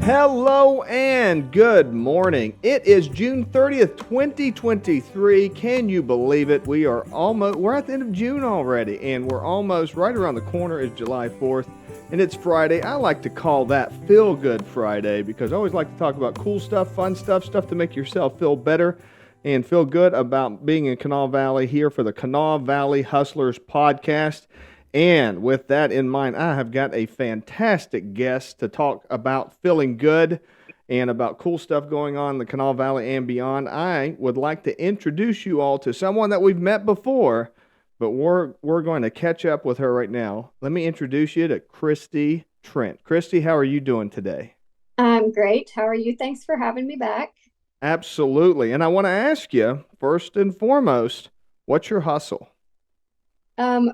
Hello and good morning. It is June 30th, 2023. Can you believe it? We're at the end of June already, and we're almost right around the corner is July 4th, and it's Friday. I like to call that Feel Good Friday because I always like to talk about cool stuff, fun stuff, stuff to make yourself feel better and feel good about being in Kanawha Valley here for the Kanawha Valley Hustlers podcast. And with that in mind, I have got a fantastic guest to talk about feeling good and about cool stuff going on in the Kanawha Valley and beyond. I would like to introduce you all to someone that we've met before, but we're going to catch up with her right now. Let me introduce you to Christie Trent. Christie, how are you doing today? I'm great. How are you? Thanks for having me back. Absolutely. And I want to ask you, first and foremost, what's your hustle?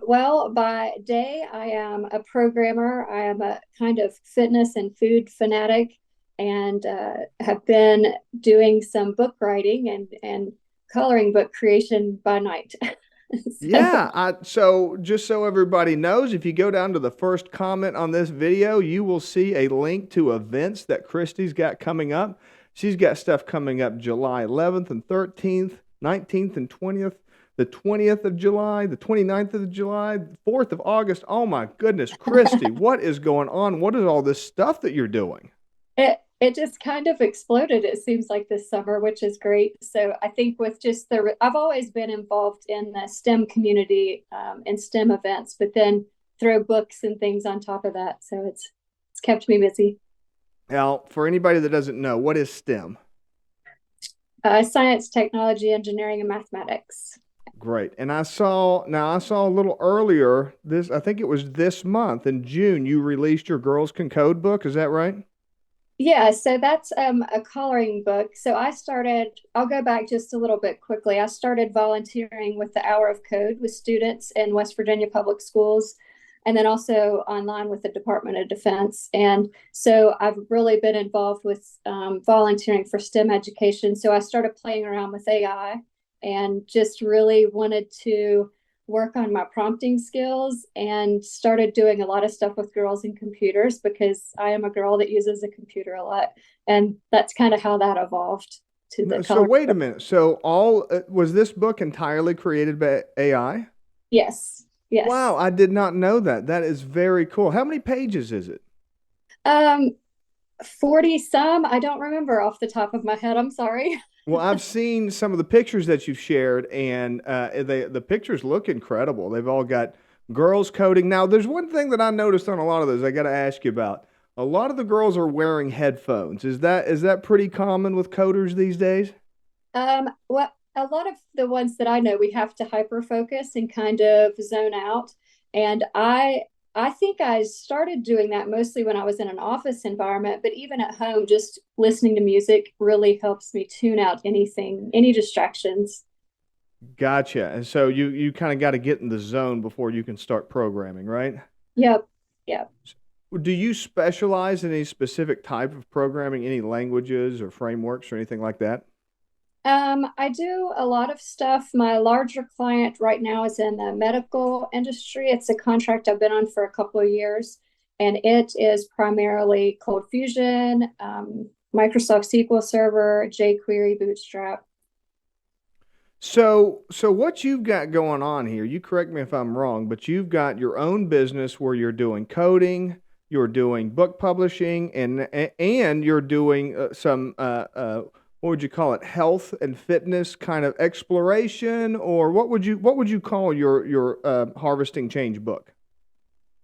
Well, by day, I am a programmer. I am a kind of fitness and food fanatic and have been doing some book writing and coloring book creation by night. So, So just so everybody knows, if you go down to the first comment on this video, you will see a link to events that Christie's got coming up. She's got stuff coming up July 11th and 13th, 19th and 20th, the 20th of July, the 29th of July, 4th of August. Oh my goodness, Christie, what is going on? What is all this stuff that you're doing? it just kind of exploded, it seems like this summer, which is great. So I think with just I've always been involved in the STEM community and STEM events, but then throw books and things on top of that. So it's kept me busy. Now, for anybody that doesn't know, what is STEM? Science, technology, engineering, and mathematics. Great. And I saw a little earlier I think it was this month in June, you released your Girls Can Code book. Is that right? Yeah, so that's a coloring book. I'll go back just a little bit quickly. I started volunteering with the Hour of Code with students in West Virginia public schools, and then also online with the Department of Defense. And so I've really been involved with volunteering for STEM education. So I started playing around with AI and just really wanted to work on my prompting skills and started doing a lot of stuff with girls and computers because I am a girl that uses a computer a lot. And that's kind of how that evolved to the So color. wait a minute. So all was this book entirely created by AI? Yes, Wow, yes. I did not know that. That is very cool. How many pages is it? Um, 40 some, I don't remember off the top of my head. I'm sorry. Well, I've seen some of the pictures that you've shared, and the pictures look incredible. They've all got girls coding. Now, there's one thing that I noticed on a lot of those. I got to ask you about. A lot of the girls are wearing headphones. Is that pretty common with coders these days? Well, a lot of the ones that I know, we have to hyper focus and kind of zone out. And I think I started doing that mostly when I was in an office environment, but even at home, just listening to music really helps me tune out anything, any distractions. Gotcha. And so you kind of got to get in the zone before you can start programming, right? Yep. Yep. Do you specialize in any specific type of programming, any languages or frameworks or anything like that? I do a lot of stuff. My larger client right now is in the medical industry. It's a contract I've been on for a couple of years, and it is primarily Cold Fusion, Microsoft SQL Server, jQuery, Bootstrap. So what you've got going on here, you correct me if I'm wrong, but you've got your own business where you're doing coding, you're doing book publishing, and you're doing some what would you call it, health and fitness kind of exploration, or what would you call your harvesting change book?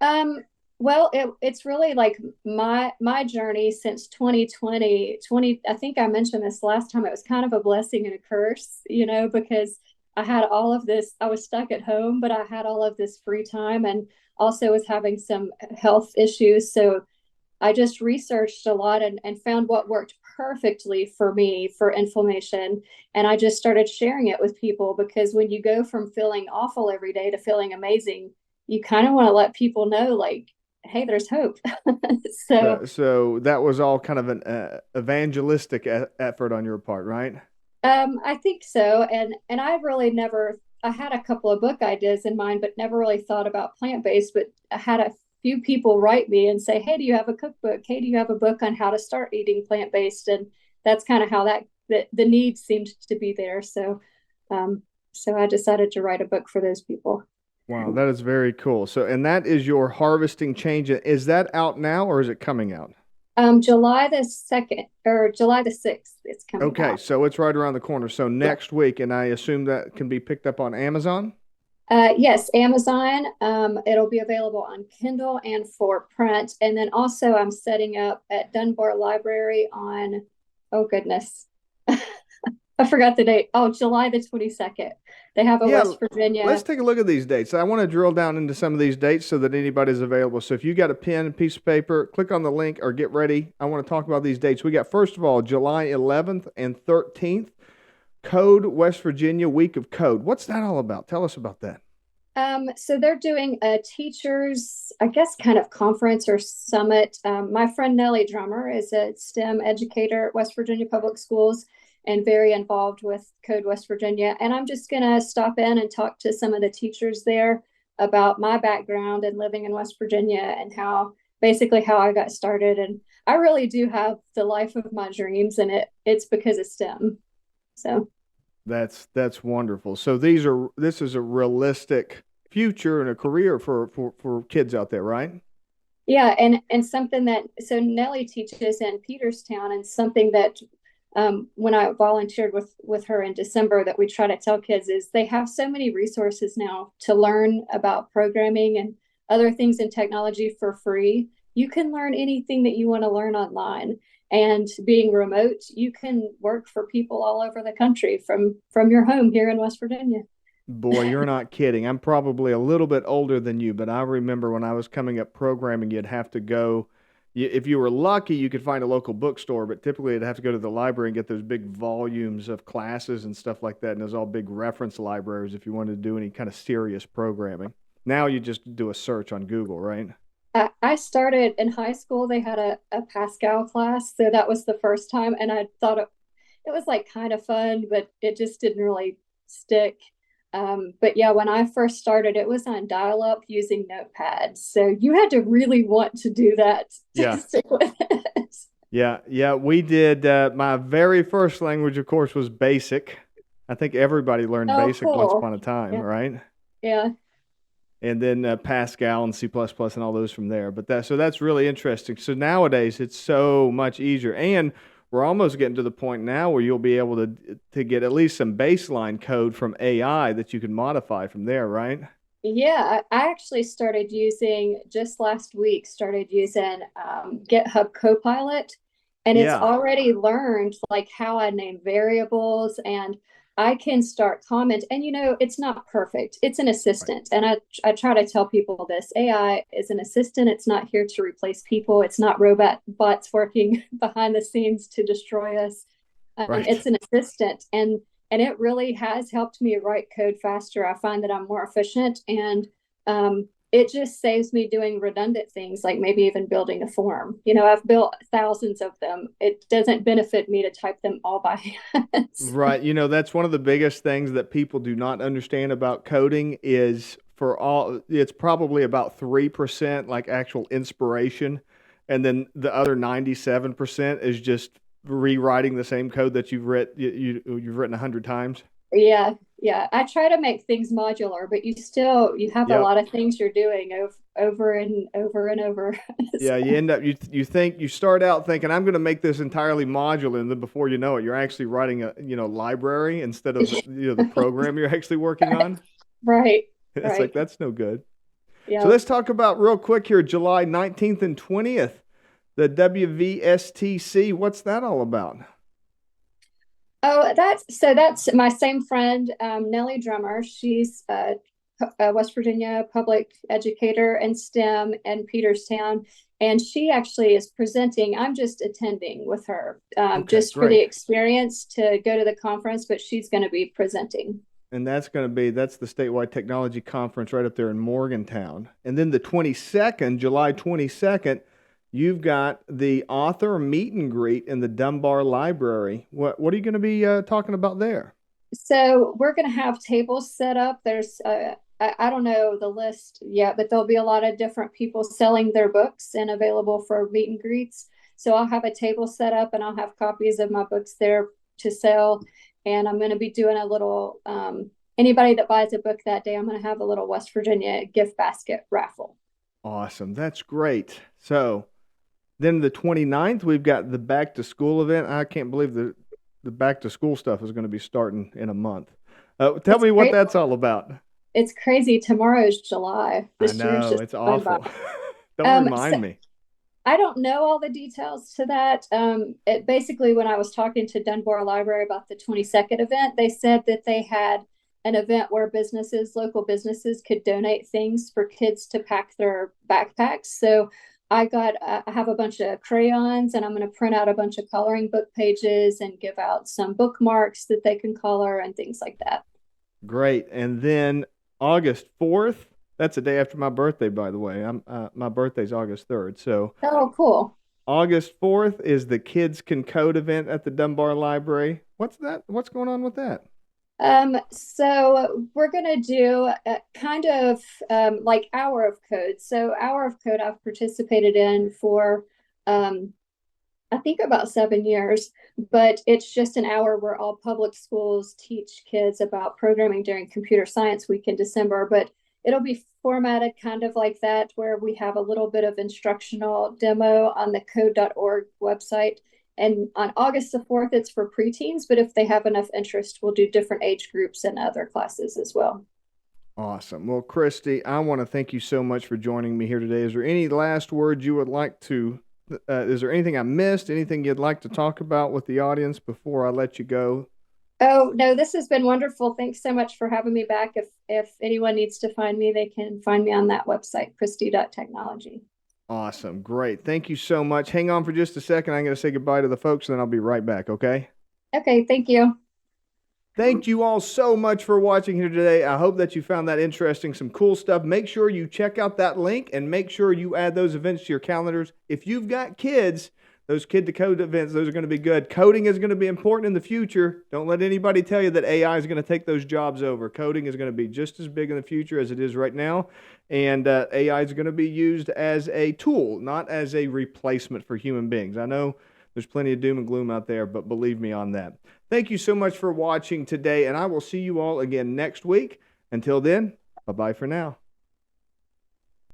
Um, well, it's really like my journey since 2020. I think I mentioned this last time. It was kind of a blessing and a curse, because I had all of this. I was stuck at home, but I had all of this free time and also was having some health issues. So I just researched a lot and found what worked perfectly for me for inflammation. And I just started sharing it with people because when you go from feeling awful every day to feeling amazing, you kind of want to let people know, like, hey, there's hope. So So that was all kind of an evangelistic effort on your part, right? I think so. And I really never, I had a couple of book ideas in mind, but never really thought about plant based. But I had a few people write me and say, hey, do you have a cookbook? Hey, do you have a book on how to start eating plant-based? And that's kind of how the need seemed to be there. So I decided to write a book for those people. Wow, that is very cool. So, and that is your harvesting change. Is that out now or is it coming out? July the 2nd or July the 6th, it's coming Okay, out. so it's right around the corner. So Yeah. next week, and I assume that can be picked up on Amazon? Yes, Amazon. It'll be available on Kindle and for print. And then also I'm setting up at Dunbar Library on, oh goodness, I forgot the date. Oh, July the 22nd. They have a Yeah, West let's Virginia. take a look at these dates. I want to drill down into some of these dates so that anybody's available. So if you got a pen and piece of paper, click on the link or get ready. I want to talk about these dates. We got, first of all, July 11th and 13th, Code, West Virginia, Week of Code. What's that all about? Tell us about that. So they're doing a teachers, I guess, kind of conference or summit. My friend Nellie Drummer is a STEM educator at West Virginia Public Schools and very involved with Code West Virginia. And I'm just going to stop in and talk to some of the teachers there about my background and living in West Virginia and basically how I got started. And I really do have the life of my dreams, and it's because of STEM. So. That's wonderful. So this is a realistic future and a career for kids out there, right? Yeah, and something that so Nellie teaches in Peterstown, and something that when I volunteered with her in December that we try to tell kids is they have so many resources now to learn about programming and other things in technology for free. You can learn anything that you want to learn online. And being remote, you can work for people all over the country from your home here in West Virginia. Boy, you're not kidding. I'm probably a little bit older than you, but I remember when I was coming up programming, you'd have to go. If you were lucky, you could find a local bookstore, but typically you'd have to go to the library and get those big volumes of classes and stuff like that. And there's all big reference libraries if you wanted to do any kind of serious programming. Now you just do a search on Google, right? I started in high school. They had a Pascal class, so that was the first time, and I thought it was like kind of fun, but it just didn't really stick. But yeah, when I first started, it was on dial-up using notepads, so you had to really want to do that to Yeah. stick with it. Yeah. We did. My very first language, of course, was BASIC. I think everybody learned Oh, BASIC once cool. upon a time, Yeah, right? yeah. And then Pascal and C++ and all those from there. But that's really interesting. So nowadays it's so much easier, and we're almost getting to the point now where you'll be able to get at least some baseline code from AI that you can modify from there, right? Yeah, I actually started using just last week, started using GitHub Copilot, and it's Yeah, already learned like how I name variables, and I can start comment. And it's not perfect. It's an right, assistant. And I try to tell people this AI is an assistant. It's not here to replace people. It's not robot bots working behind the scenes to destroy us. right. It's an assistant, and it really has helped me write code faster. I find that I'm more efficient, and it just saves me doing redundant things like maybe even building a form. I've built thousands of them. It doesn't benefit me to type them all by hand. Right. That's one of the biggest things that people do not understand about coding is it's probably about 3% like actual inspiration. And then the other 97% is just rewriting the same code that you've written 100 times. Yeah, yeah. I try to make things modular, but you have a Yep. lot of things you're doing over and over and over. Yeah, you end up you start out thinking I'm going to make this entirely modular, and then before you know it, you're actually writing a library instead of the program you're actually working on. Right, It's like right. that's no good. So Yeah. let's talk about real quick here, July 19th and 20th, the WVSTC. What's that all about? Oh, that's my same friend, Nellie Drummer. She's a West Virginia public educator in STEM in Peterstown, and she actually is presenting. I'm just attending with her, Okay, just for the great. experience to go to the conference, but she's going to be presenting. And that's the statewide technology conference right up there in Morgantown. And then the 22nd, July 22nd, you've got the author meet and greet in the Dunbar Library. What are you going to be talking about there? So we're going to have tables set up. I I don't know the list yet, but there'll be a lot of different people selling their books and available for meet and greets. So I'll have a table set up and I'll have copies of my books there to sell. And I'm going to be doing a little, anybody that buys a book that day, I'm going to have a little West Virginia gift basket raffle. Awesome. That's great. So then the 29th, we've got the back to school event. I can't believe the back to school stuff is going to be starting in a month. Tell It's me what great. that's all about. It's crazy. Tomorrow's July. I This year's know, just it's gone by. awful. Don't So remind me. I don't know all the details to that. It basically, when I was talking to Dunbar Library about the 22nd event, they said that they had an event where local businesses could donate things for kids to pack their backpacks. So I have a bunch of crayons and I'm going to print out a bunch of coloring book pages and give out some bookmarks that they can color and things like that. Great. And then August 4th, that's the day after my birthday, by the way. My birthday's August 3rd. So Oh, cool. August 4th is the Kids Can Code event at the Dunbar Library. What's that? What's going on with that? So we're gonna do a kind of like Hour of Code. So Hour of Code I've participated in for um, I think about 7 years, but it's just an hour where all public schools teach kids about programming during Computer Science Week in December. But it'll be formatted kind of like that, where we have a little bit of instructional demo on the code.org website. And on August the 4th, it's for preteens, but if they have enough interest, we'll do different age groups and other classes as well. Awesome. Well, Christy, I want to thank you so much for joining me here today. Is there any last words you would like to, is there anything I missed, anything you'd like to talk about with the audience before I let you go? Oh, no, this has been wonderful. Thanks so much for having me back. If anyone needs to find me, they can find me on that website, Christie.technology. Awesome. Great. Thank you so much. Hang on for just a second. I'm going to say goodbye to the folks, and then I'll be right back, okay? Okay, thank you. Thank you all so much for watching here today. I hope that you found that interesting, some cool stuff. Make sure you check out that link and make sure you add those events to your calendars. If you've got kids, those Kid to Code events, those are going to be good. Coding is going to be important in the future. Don't let anybody tell you that AI is going to take those jobs over. Coding is going to be just as big in the future as it is right now. And AI is going to be used as a tool, not as a replacement for human beings. I know there's plenty of doom and gloom out there, but believe me on that. Thank you so much for watching today, and I will see you all again next week. Until then, bye-bye for now.